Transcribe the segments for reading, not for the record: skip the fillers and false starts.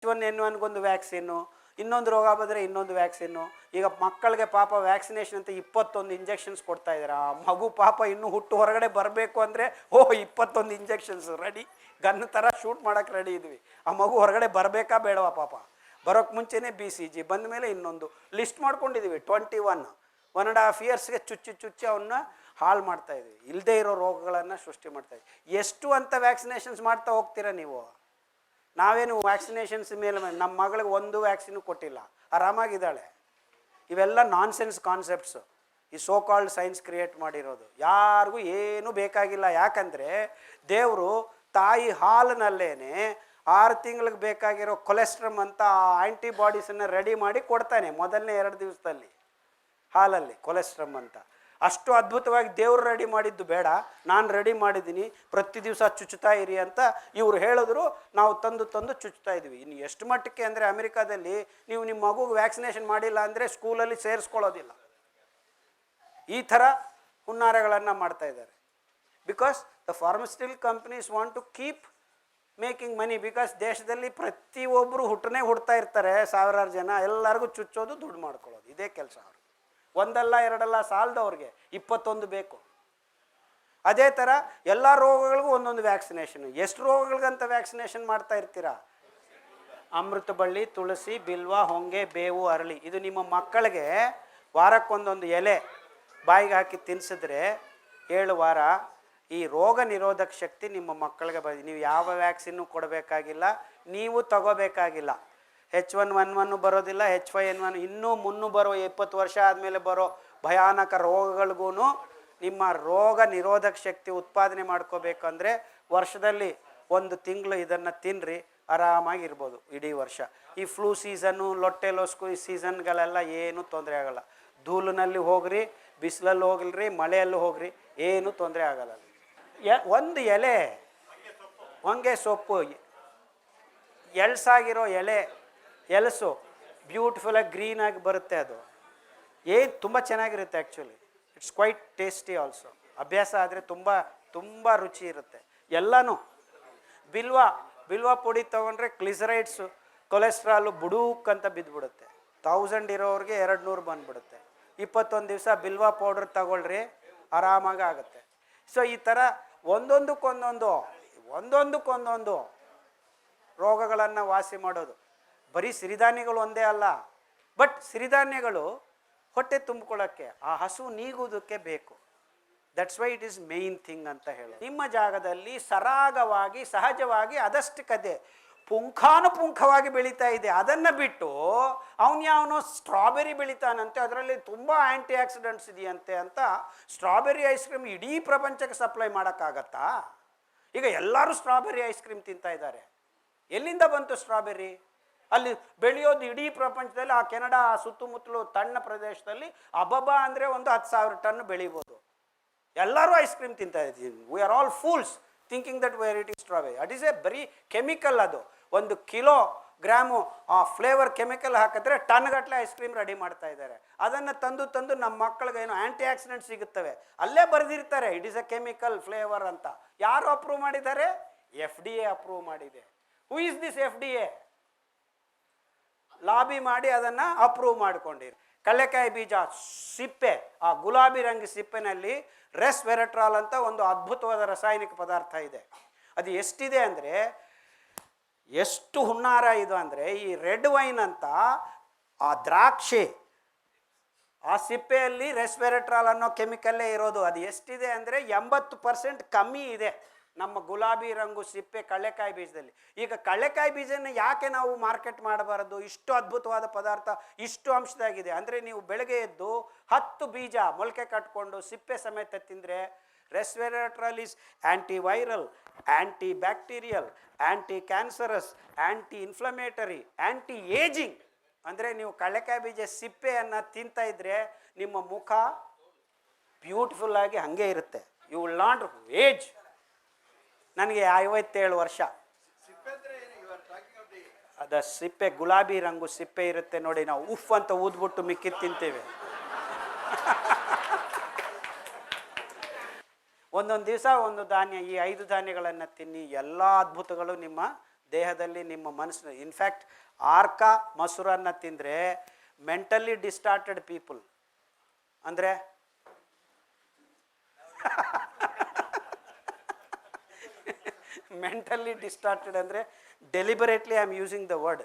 H1N1ಗೊಂದು vaccine, ಇನ್ನೊಂದು ರೋಗ ಬಂದರೆ ಇನ್ನೊಂದು ವ್ಯಾಕ್ಸಿನ್ನು. ಈಗ ಮಕ್ಕಳಿಗೆ ಪಾಪ ವ್ಯಾಕ್ಸಿನೇಷನ್ ಅಂತ 21 ಇಂಜೆಕ್ಷನ್ಸ್ ಕೊಡ್ತಾ ಇದ್ದಾರೆ. ಆ ಮಗು ಪಾಪ ಇನ್ನೂ ಹುಟ್ಟು ಹೊರಗಡೆ ಬರಬೇಕು ಅಂದರೆ 21 ಇಂಜೆಕ್ಷನ್ಸ್ ರೆಡಿ, ಗನ್ ಥರ ಶೂಟ್ ಮಾಡೋಕ್ಕೆ ರೆಡಿ ಇದ್ವಿ. ಆ ಮಗು ಹೊರಗಡೆ ಬರಬೇಕಾ ಬೇಡವಾ ಪಾಪ? ಬರೋಕ್ಕೆ ಮುಂಚೆನೇ BCG, ಬಂದ ಮೇಲೆ ಇನ್ನೊಂದು ಲಿಸ್ಟ್ ಮಾಡ್ಕೊಂಡಿದ್ದೀವಿ. 1.5 ಇಯರ್ಸ್ಗೆ ಚುಚ್ಚಿ ಅವನ್ನ ಹಾಳು ಮಾಡ್ತಾಯಿದ್ವಿ. ಇಲ್ಲದೇ ಇರೋ ರೋಗಗಳನ್ನು ಸೃಷ್ಟಿ ಮಾಡ್ತಾಯಿದ್ವಿ. ಎಷ್ಟು ಅಂತ ವ್ಯಾಕ್ಸಿನೇಷನ್ಸ್ ಮಾಡ್ತಾ ಹೋಗ್ತೀರಾ ನೀವು? ನಾವೇನು ವ್ಯಾಕ್ಸಿನೇಷನ್ಸ್ ಮೇಲೆ ನಮ್ಮ ಮಗಳಿಗೆ ಒಂದು ವ್ಯಾಕ್ಸಿನು ಕೊಟ್ಟಿಲ್ಲ, ಆರಾಮಾಗಿದ್ದಾಳೆ. ಇವೆಲ್ಲ ನಾನ್ಸೆನ್ಸ್ ಕಾನ್ಸೆಪ್ಟ್ಸು, ಈ ಸೋ ಕಾಲ್ಡ್ ಸೈನ್ಸ್ ಕ್ರಿಯೇಟ್ ಮಾಡಿರೋದು. ಯಾರಿಗೂ ಏನೂ ಬೇಕಾಗಿಲ್ಲ. ಯಾಕಂದರೆ ದೇವರು ತಾಯಿ ಹಾಲಿನಲ್ಲೇ 6 ತಿಂಗಳಿಗೆ ಬೇಕಾಗಿರೋ ಕೊಲೆಸ್ಟ್ರಮ್ ಅಂತ ಆ್ಯಂಟಿಬಾಡೀಸನ್ನು ರೆಡಿ ಮಾಡಿ ಕೊಡ್ತಾನೆ ಮೊದಲನೇ 2 ದಿವಸದಲ್ಲಿ. ಹಾಲಲ್ಲಿ ಕೊಲೆಸ್ಟ್ರಮ್ ಅಂತ ಅಷ್ಟು ಅದ್ಭುತವಾಗಿ ದೇವರು ರೆಡಿ ಮಾಡಿದ್ದು ಬೇಡ, ನಾನು ರೆಡಿ ಮಾಡಿದ್ದೀನಿ, ಪ್ರತಿ ದಿವಸ ಚುಚ್ಚುತ್ತಾ ಇರಿ ಅಂತ ಇವರು ಹೇಳಿದ್ರು. ನಾವು ತಂದು ಚುಚ್ಚುತ್ತಾ ಇದ್ವಿ. ಇನ್ನು ಎಷ್ಟು ಮಟ್ಟಕ್ಕೆ ಅಂದರೆ ಅಮೆರಿಕಾದಲ್ಲಿ ನೀವು ನಿಮ್ಮ ಮಗುಗೆ ವ್ಯಾಕ್ಸಿನೇಷನ್ ಮಾಡಿಲ್ಲ ಅಂದರೆ ಸ್ಕೂಲಲ್ಲಿ ಸೇರಿಸ್ಕೊಳ್ಳೋದಿಲ್ಲ. ಈ ಥರ ಹುನ್ನಾರಗಳನ್ನು ಮಾಡ್ತಾ ಇದ್ದಾರೆ. Because the pharmaceutical companies want to keep making money. Because ದೇಶದಲ್ಲಿ ಪ್ರತಿಯೊಬ್ಬರು ಹುಡ್ತಾ ಇರ್ತಾರೆ, ಸಾವಿರಾರು ಜನ, ಎಲ್ಲರಿಗೂ ಚುಚ್ಚೋದು, ದುಡ್ಡು ಮಾಡ್ಕೊಳ್ಳೋದು, ಇದೇ ಕೆಲಸ ಅವರು. ಒಂದಲ್ಲ ಎರಡಲ್ಲ ಸಾಲದವ್ರಿಗೆ 21 ಬೇಕು. ಅದೇ ಥರ ಎಲ್ಲ ರೋಗಗಳಿಗೂ ಒಂದೊಂದು ವ್ಯಾಕ್ಸಿನೇಷನ್. ಎಷ್ಟು ರೋಗಗಳಿಗಂತ ವ್ಯಾಕ್ಸಿನೇಷನ್ ಮಾಡ್ತಾ ಇರ್ತೀರಾ? ಅಮೃತ ಬಳ್ಳಿ, ತುಳಸಿ, ಬಿಲ್ವ, ಹೊಂಗೆ, ಬೇವು, ಅರಳಿ, ಇದು ನಿಮ್ಮ ಮಕ್ಕಳಿಗೆ ವಾರಕ್ಕೊಂದೊಂದು ಎಲೆ ಬಾಯಿಗೆ ಹಾಕಿ ತಿನ್ಸಿದ್ರೆ 7 ವಾರ ಈ ರೋಗ ನಿರೋಧಕ ಶಕ್ತಿ ನಿಮ್ಮ ಮಕ್ಕಳಿಗೆ ನೀವು ಯಾವ ವ್ಯಾಕ್ಸಿನ್ನು ಕೊಡಬೇಕಾಗಿಲ್ಲ, ನೀವು ತಗೋಬೇಕಾಗಿಲ್ಲ. H1N1 ಬರೋದಿಲ್ಲ, H5N1 ಇನ್ನೂ ಮುನ್ನು ಬರೋ 20 ವರ್ಷ ಆದಮೇಲೆ ಬರೋ ಭಯಾನಕ ರೋಗಗಳಿಗೂ ನಿಮ್ಮ ರೋಗ ನಿರೋಧಕ ಶಕ್ತಿ ಉತ್ಪಾದನೆ ಮಾಡ್ಕೋಬೇಕಂದ್ರೆ ವರ್ಷದಲ್ಲಿ 1 ತಿಂಗಳು ಇದನ್ನು ತಿನ್ನಿರಿ, ಆರಾಮಾಗಿರ್ಬೋದು ಇಡೀ ವರ್ಷ. ಈ ಫ್ಲೂ ಸೀಸನ್ನು, ಲೊಟ್ಟೆ ಲೊಸ್ಕು ಈ ಸೀಸನ್ಗಳೆಲ್ಲ ಏನೂ ತೊಂದರೆ ಆಗೋಲ್ಲ. ಧೂಳಿನಲ್ಲಿ ಹೋಗ್ರಿ, ಬಿಸಿಲಲ್ಲಿ ಹೋಗ್ರಿ, ಮಳೆಯಲ್ಲೂ ಹೋಗ್ರಿ, ಏನೂ ತೊಂದರೆ ಆಗೋಲ್ಲ. ಒಂದು ಎಲೆ ಹೊಂಗೆ ಸೊಪ್ಪು, ಎಳ್ಸಾಗಿರೋ ಎಲಸು ಬ್ಯೂಟಿಫುಲ್ಲಾಗಿ ಗ್ರೀನಾಗಿ ಬರುತ್ತೆ. ಅದು ತುಂಬ ಚೆನ್ನಾಗಿರುತ್ತೆ. Actually it's quite tasty also. ಅಭ್ಯಾಸ ಆದರೆ ತುಂಬ ರುಚಿ ಇರುತ್ತೆ. ಎಲ್ಲನೂ ಬಿಲ್ವ ಪುಡಿ ತೊಗೊಂಡ್ರೆ ಗ್ಲಿಸರೈಡ್ಸು, ಕೊಲೆಸ್ಟ್ರಾಲು ಬುಡೂಕ್ಕಂತ ಬಿದ್ದುಬಿಡುತ್ತೆ. 1000 ಇರೋರಿಗೆ 200 ಬಂದುಬಿಡುತ್ತೆ. 21 ದಿವಸ ಬಿಲ್ವ ಪೌಡ್ರ್ ತಗೊಳ್ರಿ, ಆರಾಮಾಗಿ ಆಗುತ್ತೆ. ಸೊ ಈ ಥರ ಒಂದೊಂದಕ್ಕೊಂದೊಂದು ರೋಗಗಳನ್ನು ವಾಸಿ ಮಾಡೋದು. ಬರೀ ಸಿರಿಧಾನ್ಯಗಳು ಒಂದೇ ಅಲ್ಲ, ಬಟ್ ಸಿರಿಧಾನ್ಯಗಳು ಹೊಟ್ಟೆ ತುಂಬಿಕೊಳ್ಳೋಕ್ಕೆ, ಆ ಹಸು ನೀಗುವುದಕ್ಕೆ ಬೇಕು. That's why it is main thing ಅಂತ ಹೇಳಿ. ನಿಮ್ಮ ಜಾಗದಲ್ಲಿ ಸರಾಗವಾಗಿ ಸಹಜವಾಗಿ ಅದಷ್ಟಕ್ಕದೇ ಪುಂಖಾನುಪುಂಖವಾಗಿ ಬೆಳೀತಾ ಇದೆ. ಅದನ್ನು ಬಿಟ್ಟು ಯಾವನೋ ಸ್ಟ್ರಾಬೆರಿ ಬೆಳೀತಾನಂತೆ, ಅದರಲ್ಲಿ ತುಂಬ ಆ್ಯಂಟಿ ಆಕ್ಸಿಡೆಂಟ್ಸ್ ಇದೆಯಂತೆ ಅಂತ ಸ್ಟ್ರಾಬೆರಿ ಐಸ್ ಕ್ರೀಮ್ ಇಡೀ ಪ್ರಪಂಚಕ್ಕೆ ಸಪ್ಲೈ ಮಾಡೋಕ್ಕಾಗತ್ತಾ? ಈಗ ಎಲ್ಲರೂ ಸ್ಟ್ರಾಬೆರಿ ಐಸ್ ಕ್ರೀಮ್ ತಿಂತಾ ಇದ್ದಾರೆ. ಎಲ್ಲಿಂದ ಬಂತು ಸ್ಟ್ರಾಬೆರಿ? ಅಲ್ಲಿ ಬೆಳೆಯೋದು ಇಡೀ ಪ್ರಪಂಚದಲ್ಲಿ, ಆ ಕೆನಡಾ ಸುತ್ತಮುತ್ತಲು ತಣ್ಣ ಪ್ರದೇಶದಲ್ಲಿ ಅಬಬಾ ಅಂದರೆ ಒಂದು 10,000 ಟನ್ ಬೆಳಿಬೋದು. ಎಲ್ಲರೂ ಐಸ್ ಕ್ರೀಮ್ ತಿಂತಾ ಇದ್ದೀವಿ. We are all fools thinking that where it is strawberry. At is A ಬರೀ ಕೆಮಿಕಲ್. ಅದು 1 ಕಿಲೋಗ್ರಾಮು ಆ ಫ್ಲೇವರ್ ಕೆಮಿಕಲ್ ಹಾಕಿದ್ರೆ ಟನ್ಗಟ್ಟಲೆ ಐಸ್ ಕ್ರೀಮ್ ರೆಡಿ ಮಾಡ್ತಾ ಇದ್ದಾರೆ. ಅದನ್ನು ತಂದು ನಮ್ಮ ಮಕ್ಕಳಿಗೆ ಏನು ಆ್ಯಂಟಿ ಆಕ್ಸಿಡೆಂಟ್ ಸಿಗುತ್ತವೆ, ಅಲ್ಲೇ ಬರೆದಿರ್ತಾರೆ it is a chemical flavour ಅಂತ. ಯಾರು ಅಪ್ರೂವ್ ಮಾಡಿದ್ದಾರೆ? FDA ಅಪ್ರೂವ್ ಮಾಡಿದೆ. Who is this FDA? Lobby ಮಾಡಿ ಅದನ್ನು ಅಪ್ರೂವ್ ಮಾಡಿಕೊಂಡಿರಿ. ಕಡಲೆಕಾಯಿ ಬೀಜ ಸಿಪ್ಪೆ, ಆ ಗುಲಾಬಿ ರಂగు ಸಿಪ್ಪೆನಲ್ಲಿ ರೆಸ್ವೆರಟ್ರಾಲ್ ಅಂತ ಒಂದು ಅದ್ಭುತವಾದ ರಾಸಾಯನಿಕ ಪದಾರ್ಥ ಇದೆ. ಅದು ಎಷ್ಟಿದೆ ಅಂದರೆ, ಎಷ್ಟು ಹುನ್ನಾರ ಇದು ಅಂದರೆ, ಈ ರೆಡ್ ವೈನ್ ಅಂತ ಆ ದ್ರಾಕ್ಷಿ, ಆ ಸಿಪ್ಪೆಯಲ್ಲಿ ರೆಸ್ವೆರಟ್ರಾಲ್ ಅನ್ನೋ ಕೆಮಿಕಲ್ಲೇ ಇರೋದು. ಅದು ಎಷ್ಟಿದೆ ಅಂದರೆ 80% ಕಮ್ಮಿ ಇದೆ ನಮ್ಮ ಗುಲಾಬಿ ರಂಗು ಸಿಪ್ಪೆ ಕಡಲೆಕಾಯಿ ಬೀಜದಲ್ಲಿ. ಈಗ ಕಡಲೆಕಾಯಿ ಬೀಜನ ಯಾಕೆ ನಾವು ಮಾರ್ಕೆಟ್ ಮಾಡಬಾರದು? ಇಷ್ಟು ಅದ್ಭುತವಾದ ಪದಾರ್ಥ ಇಷ್ಟು ಅಂಶದಾಗಿದೆ ಅಂದರೆ, ನೀವು ಬೆಳಗ್ಗೆ ಎದ್ದು 10 ಬೀಜ ಮೊಳಕೆ ಕಟ್ಕೊಂಡು ಸಿಪ್ಪೆ ಸಮೇತ ತಿಂದರೆ resveratrol is antiviral, anti bacterial, anti cancerous, anti inflammatory, anti ageing. ಅಂದರೆ ನೀವು ಕಡಲೆಕಾಯಿ ಬೀಜ ಸಿಪ್ಪೆಯನ್ನು ತಿಂತಾ ಇದ್ದರೆ ನಿಮ್ಮ ಮುಖ ಬ್ಯೂಟಿಫುಲ್ಲಾಗಿ ಹಾಗೆ ಇರುತ್ತೆ. You will not age. ನನಗೆ 57 ವರ್ಷ. ಅದ ಸಿಪ್ಪೆ ಗುಲಾಬಿ ರಂಗು ಸಿಪ್ಪೆ ಇರುತ್ತೆ ನೋಡಿ, ನಾವು ಉಫ್ ಅಂತ ಊದ್ಬಿಟ್ಟು ಮಿಕ್ಕಿದ್ದು ತಿಂತೇವೆ. ಒಂದೊಂದು ದಿವಸ ಒಂದು ಧಾನ್ಯ, ಈ 5 ಧಾನ್ಯಗಳನ್ನು ತಿನ್ನಿ, ಎಲ್ಲ ಅದ್ಭುತಗಳು ನಿಮ್ಮ ದೇಹದಲ್ಲಿ ನಿಮ್ಮ ಮನಸ್ಸು. ಇನ್ಫ್ಯಾಕ್ಟ್ ಆರ್ಕ ಮೊಸರನ್ನು ತಿಂದರೆ ಮೆಂಟಲಿ ಡಿಸ್ಟಾರ್ಟೆಡ್ ಪೀಪಲ್ ಅಂದರೆ ಮೆಂಟಲಿ ಡಿಸ್ಟಾರ್ಟೆಡ್ ಅಂದರೆ deliberately I am using the word,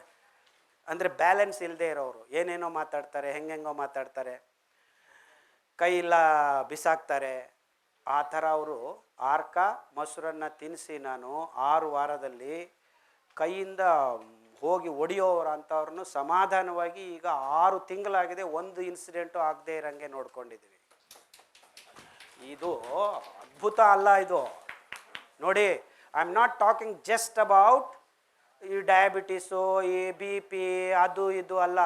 ಅಂದರೆ ಬ್ಯಾಲೆನ್ಸ್ ಇಲ್ಲದೆ ಇರೋರು, ಏನೇನೋ ಮಾತಾಡ್ತಾರೆ, ಹೆಂಗೆಂಗೋ ಮಾತಾಡ್ತಾರೆ, ಕೈ ಇಲ್ಲ ಬಿಸಾಕ್ತಾರೆ, ಆ ಥರ ಅವರು ಆರ್ಕ ಮೊಸರನ್ನು ತಿನ್ನಿಸಿ ನಾನು 6 ವಾರದಲ್ಲಿ ಕೈಯಿಂದ ಹೋಗಿ ಹೊಡೆಯೋರು ಅಂಥವ್ರನ್ನು ಸಮಾಧಾನವಾಗಿ ಈಗ 6 ತಿಂಗಳಾಗಿದೆ, ಒಂದು ಇನ್ಸಿಡೆಂಟು ಆಗದೆ ಇರೋಂಗೆ ನೋಡ್ಕೊಂಡಿದ್ದೀವಿ. ಇದು ಅದ್ಭುತ ಅಲ್ಲ ಇದು? ನೋಡಿ, I am not talking just about ಈ ಡಯಾಬಿಟೀಸು, ಈ BP, ಅದು ಇದು ಅಲ್ಲ.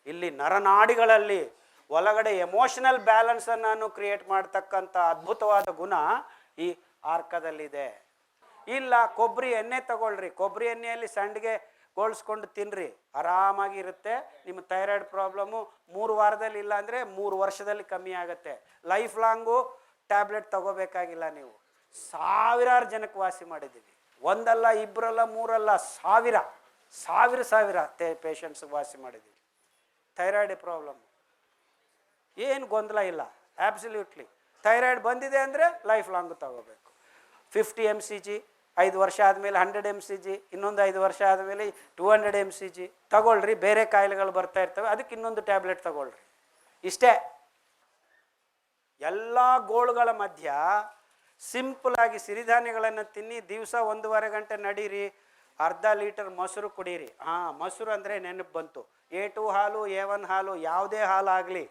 ಇಲ್ಲಿ ನರನಾಡಿಗಳಲ್ಲಿ ಒಳಗಡೆ ಎಮೋಷನಲ್ ಬ್ಯಾಲೆನ್ಸನ್ನು ಕ್ರಿಯೇಟ್ ಮಾಡ್ತಕ್ಕಂಥ ಅದ್ಭುತವಾದ ಗುಣ ಈ ಆರ್ಕದಲ್ಲಿದೆ. ಇಲ್ಲ ಕೊಬ್ಬರಿ ಎಣ್ಣೆ ತಗೊಳ್ರಿ, ಕೊಬ್ಬರಿ ಎಣ್ಣೆಯಲ್ಲಿ ಸಂಡಿಗೆ ಗೋಳಿಸ್ಕೊಂಡು ತಿನ್ನಿರಿ, ಆರಾಮಾಗಿ ಇರುತ್ತೆ. ನಿಮ್ಮ ಥೈರಾಯ್ಡ್ ಪ್ರಾಬ್ಲಮ್ಮು 3 ವಾರದಲ್ಲಿ ಇಲ್ಲ ಅಂದರೆ 3 ವರ್ಷದಲ್ಲಿ ಕಮ್ಮಿ ಆಗುತ್ತೆ. ಲೈಫ್ ಲಾಂಗು ಟ್ಯಾಬ್ಲೆಟ್ ತಗೋಬೇಕಾಗಿಲ್ಲ. ನೀವು ಸಾವಿರಾರು ಜನಕ್ಕೆ ವಾಸಿ ಮಾಡಿದ್ದೀವಿ, ಒಂದಲ್ಲ, ಇಬ್ಬರಲ್ಲ, ಮೂರಲ್ಲ, ಸಾವಿರ ಪೇಷಂಟ್ಸ್ಗೆ ವಾಸಿ ಮಾಡಿದ್ದೀವಿ. ಥೈರಾಯ್ಡ್ ಪ್ರಾಬ್ಲಮ್ ಏನು ಗೊಂದಲ ಇಲ್ಲ, ಆ್ಯಬ್ಸಲ್ಯೂಟ್ಲಿ. ಥೈರಾಯ್ಡ್ ಬಂದಿದೆ ಅಂದರೆ ಲೈಫ್ ಲಾಂಗು ತಗೋಬೇಕು. 50 mcg 5 ವರ್ಷ ಆದಮೇಲೆ 100 mcg, ಇನ್ನೊಂದು 5 ವರ್ಷ ಆದಮೇಲೆ 200 mcg ತಗೊಳ್ರಿ. ಬೇರೆ ಕಾಯಿಲೆಗಳು ಬರ್ತಾ ಇರ್ತವೆ, ಅದಕ್ಕೆ ಇನ್ನೊಂದು ಟ್ಯಾಬ್ಲೆಟ್ ತಗೊಳ್ರಿ. ಇಷ್ಟೇ. ಎಲ್ಲ ಗೋಳುಗಳ ಮಧ್ಯ ಸಿಂಪಲಾಗಿ ಸಿರಿಧಾನ್ಯಗಳನ್ನು ತಿನ್ನಿ, ದಿವಸ 1.5 ಗಂಟೆ ನಡೀರಿ, ಅರ್ಧ ಲೀಟರ್ ಮೊಸರು ಕುಡೀರಿ. ಮೊಸರು ಅಂದರೆ ನೆನಪು ಬಂತು, A2 ಹಾಲು, A1 ಹಾಲು, ಯಾವುದೇ ಹಾಲು ಆಗಲಿ,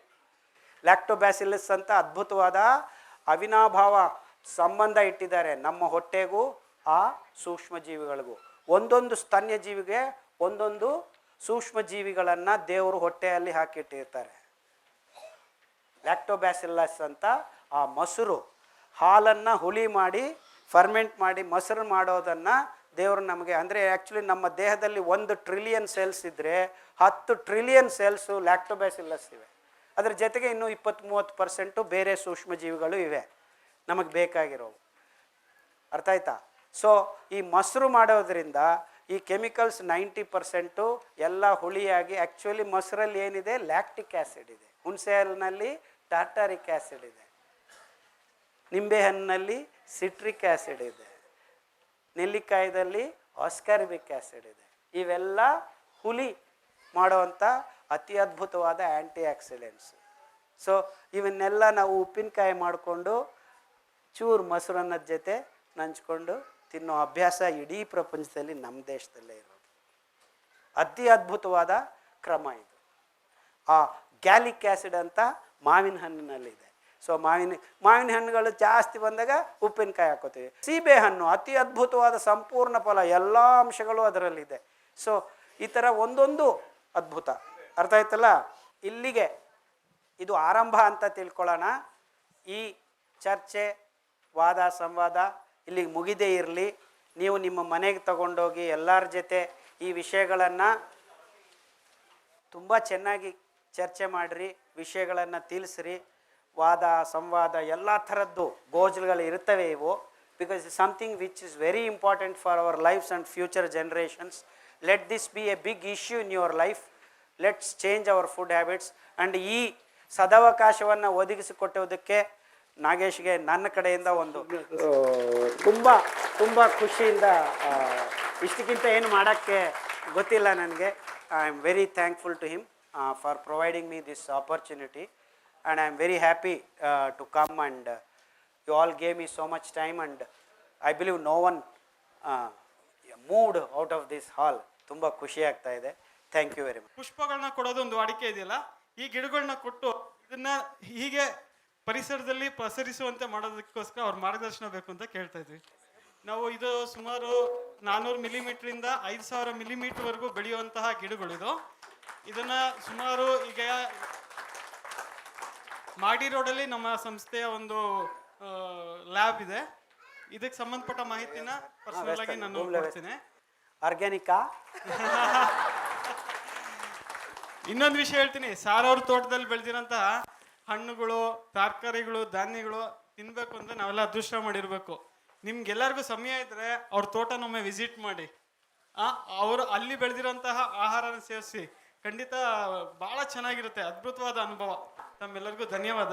ಲ್ಯಾಕ್ಟೋಬ್ಯಾಸಿಲಸ್ ಅಂತ ಅದ್ಭುತವಾದ ಅವಿನಾಭಾವ ಸಂಬಂಧ ಇಟ್ಟಿದ್ದಾರೆ ನಮ್ಮ ಹೊಟ್ಟೆಗೂ ಆ ಸೂಕ್ಷ್ಮ ಜೀವಿಗಳಿಗೂ. ಒಂದೊಂದು ಸ್ತನ್ಯ ಜೀವಿಗೆ ಒಂದೊಂದು ಸೂಕ್ಷ್ಮ ಜೀವಿಗಳನ್ನು ದೇವರು ಹೊಟ್ಟೆಯಲ್ಲಿ ಹಾಕಿಟ್ಟಿರ್ತಾರೆ. ಲ್ಯಾಕ್ಟೋಬ್ಯಾಸಿಲಸ್ ಅಂತ ಆ ಮೊಸರು, ಹಾಲನ್ನು ಹುಳಿ ಮಾಡಿ ಫರ್ಮೆಂಟ್ ಮಾಡಿ ಮೊಸರು ಮಾಡೋದನ್ನು ದೇವರು ನಮಗೆ, ಅಂದರೆ ಆ್ಯಕ್ಚುಲಿ ನಮ್ಮ ದೇಹದಲ್ಲಿ 1 ಟ್ರಿಲಿಯನ್ ಸೆಲ್ಸ್ ಇದ್ದರೆ 10 ಟ್ರಿಲಿಯನ್ ಸೆಲ್ಸು ಲ್ಯಾಕ್ಟೋಬ್ಯಾಸಿಲಸ್ ಇವೆ. ಅದರ ಜೊತೆಗೆ ಇನ್ನೂ 20-30% ಬೇರೆ ಸೂಕ್ಷ್ಮ ಜೀವಿಗಳು ಇವೆ ನಮಗೆ ಬೇಕಾಗಿರೋವು. ಅರ್ಥ ಆಯ್ತಾ? ಸೊ ಈ ಮೊಸರು ಮಾಡೋದ್ರಿಂದ ಈ ಕೆಮಿಕಲ್ಸ್ 90% ಎಲ್ಲ ಹುಳಿಯಾಗಿ, ಆ್ಯಕ್ಚುಲಿ ಮೊಸರಲ್ಲಿ ಏನಿದೆ, ಲ್ಯಾಕ್ಟಿಕ್ ಆ್ಯಸಿಡ್ ಇದೆ, ಹುಣಸೆ ಹಾಲಿನಲ್ಲಿ ಟಾರ್ಟಾರಿಕ್ ಆ್ಯಸಿಡ್ ಇದೆ, ನಿಂಬೆಹಣ್ಣಿನಲ್ಲಿ ಸಿಟ್ರಿಕ್ ಆ್ಯಸಿಡ್ ಇದೆ, ನೆಲ್ಲಿಕಾಯದಲ್ಲಿ ಆಸ್ಕಾರ್ಬಿಕ್ ಆ್ಯಸಿಡ್ ಇದೆ. ಇವೆಲ್ಲ ಹುಳಿ ಮಾಡುವಂಥ ಅತಿ ಅದ್ಭುತವಾದ ಆ್ಯಂಟಿ ಆಕ್ಸಿಡೆಂಟ್ಸ್. ಸೊ ಇವನ್ನೆಲ್ಲ ನಾವು ಉಪ್ಪಿನಕಾಯಿ ಮಾಡಿಕೊಂಡು ಚೂರು ಮೊಸರನ್ನದ ಜೊತೆ ನಂಚ್ಕೊಂಡು ತಿನ್ನೋ ಅಭ್ಯಾಸ ಇಡೀ ಪ್ರಪಂಚದಲ್ಲಿ ನಮ್ಮ ದೇಶದಲ್ಲೇ ಇರೋದು. ಅತಿ ಅದ್ಭುತವಾದ ಕ್ರಮ ಇದು. ಆ ಗ್ಯಾಲಿಕ್ ಆ್ಯಸಿಡ್ ಅಂತ ಮಾವಿನ ಹಣ್ಣಿನಲ್ಲಿದೆ. ಸೊ ಮಾವಿನ ಹಣ್ಣುಗಳು ಜಾಸ್ತಿ ಬಂದಾಗ ಉಪ್ಪಿನಕಾಯಿ ಹಾಕೋತೀವಿ. ಸೀಬೆ ಹಣ್ಣು ಅತಿ ಅದ್ಭುತವಾದ ಸಂಪೂರ್ಣ ಫಲ, ಎಲ್ಲ ಅಂಶಗಳು ಅದರಲ್ಲಿದೆ. ಸೊ ಈ ಥರ ಒಂದೊಂದು ಅದ್ಭುತ. ಅರ್ಥ ಆಯ್ತಲ್ಲ? ಇಲ್ಲಿಗೆ ಇದು ಆರಂಭ ಅಂತ ತಿಳ್ಕೊಳ್ಳೋಣ. ಈ ಚರ್ಚೆ, ವಾದ ಸಂವಾದ ಇಲ್ಲಿಗೆ ಮುಗಿದೇ ಇರಲಿ. ನೀವು ನಿಮ್ಮ ಮನೆಗೆ ತಗೊಂಡೋಗಿ ಎಲ್ಲರ ಜೊತೆ ಈ ವಿಷಯಗಳನ್ನು ತುಂಬ ಚೆನ್ನಾಗಿ ಚರ್ಚೆ ಮಾಡಿರಿ, ವಿಷಯಗಳನ್ನು ತಿಳಿಸ್ರಿ. ವಾದ ಸಂವಾದ ಎಲ್ಲ ಥರದ್ದು ಗೋಜಲ್ಗಳು ಇರ್ತವೆ ಇವು. Because something which is very important for our lifes and future generations. Let this be a big issue in your life. Let's change our food habits. And ಈ ಸದಾವಕಾಶವನ್ನು ಒದಗಿಸಿಕೊಟ್ಟುವುದಕ್ಕೆ ನಾಗೇಶ್ಗೆ ನನ್ನ ಕಡೆಯಿಂದ ಒಂದು ತುಂಬ ಖುಷಿಯಿಂದ, ಇಷ್ಟಕ್ಕಿಂತ ಏನು ಮಾಡೋಕ್ಕೆ ಗೊತ್ತಿಲ್ಲ ನನಗೆ. I am very thankful to him for providing me this opportunity. And I am very happy to come, and you all gave me so much time, and I believe no one moved out of this hall. ತುಂಬ ಖುಷಿ ಆಗ್ತಾ ಇದೆ. Thank you very much. ಪುಷ್ಪಗಳನ್ನ ಕೊಡೋದು ಒಂದು ವಾಡಿಕೆ ಇದೆಯಲ್ಲ, ಈ ಗಿಡಗಳನ್ನ ಕೊಟ್ಟು ಇದನ್ನ ಹೀಗೆ ಪರಿಸರದಲ್ಲಿ ಪಸರಿಸುವಂತೆ ಮಾಡೋದಕ್ಕೋಸ್ಕರ ಅವ್ರ ಮಾರ್ಗದರ್ಶನ ಬೇಕು ಅಂತ ಕೇಳ್ತಾ ಇದ್ವಿ ನಾವು. ಇದು ಸುಮಾರು 400 ಮಿಲಿಮೀಟ್ರಿಂದ 5000 ಮಿಲಿಮೀಟರ್ವರೆಗೂ ಬೆಳೆಯುವಂತಹ ಗಿಡಗಳಿದು. ಇದನ್ನ ಸುಮಾರು ಈಗ ಮಾಗಡಿ ರೋಡಲ್ಲಿ ನಮ್ಮ ಸಂಸ್ಥೆಯ ಒಂದು ಲ್ಯಾಬ್ ಇದೆ. ಇದಕ್ಕೆ ಸಂಬಂಧಪಟ್ಟ ಮಾಹಿತಿನ ಪರ್ಸನಲ್ ಆಗಿ ನಾನು ಕೊಡ್ತೀನಿ. ಆರ್ಗ್ಯಾನಿಕಾ? ಇನ್ನೊಂದು ವಿಷಯ ಹೇಳ್ತೀನಿ, ಸಾರ್ ಅವ್ರ ತೋಟದಲ್ಲಿ ಬೆಳೆದಿರೋಂತಹ ಹಣ್ಣುಗಳು, ತರಕಾರಿಗಳು, ಧಾನ್ಯಗಳು ತಿನ್ಬೇಕು ಅಂದ್ರೆ ನಾವೆಲ್ಲ ಅದೃಷ್ಟ ಮಾಡಿರ್ಬೇಕು. ನಿಮ್ಗೆಲ್ಲರಿಗೂ ಸಮಯ ಇದ್ರೆ ಅವ್ರ ತೋಟನೊಮ್ಮೆ ವಿಸಿಟ್ ಮಾಡಿ. ಅವರು ಅಲ್ಲಿ ಬೆಳೆದಿರೋಂತಹ ಆಹಾರನ ಸೇವಿಸಿ ಖಂಡಿತ ಬಹಳ ಚೆನ್ನಾಗಿರುತ್ತೆ, ಅದ್ಭುತವಾದ ಅನುಭವ. ತಮ್ಮೆಲ್ಲರಿಗೂ ಧನ್ಯವಾದ.